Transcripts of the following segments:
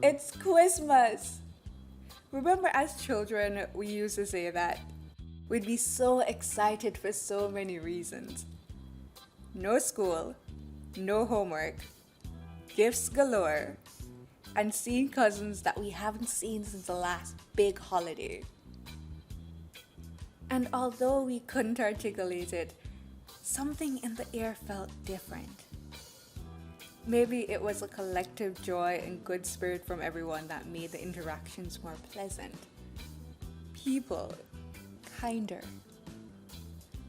It's Christmas! Remember as children, we used to say that we'd be so excited for so many reasons. No school, no homework, gifts galore, and seeing cousins that we haven't seen since the last big holiday. And although we couldn't articulate it, something in the air felt different. Maybe it was a collective joy and good spirit from everyone that made the interactions more pleasant. People kinder.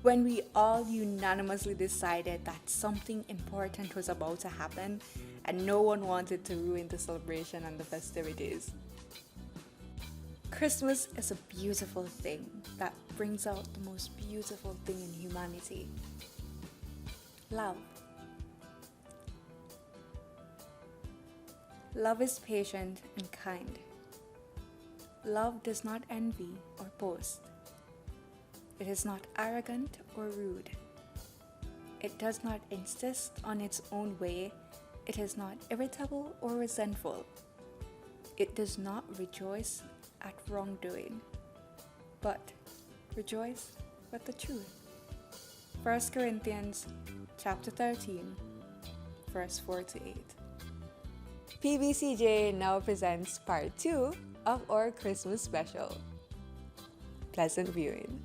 When we all unanimously decided that something important was about to happen and no one wanted to ruin the celebration and the festivities. Christmas is a beautiful thing that brings out the most beautiful thing in humanity. Love. Love is patient and kind. Love does not envy or boast. It is not arrogant or rude. It does not insist on its own way. It is not irritable or resentful. It does not rejoice at wrongdoing, but rejoice with the truth. 1 Corinthians chapter 13, verse 4 to 8. PBCJ now presents part 2 of our Christmas special. Pleasant viewing.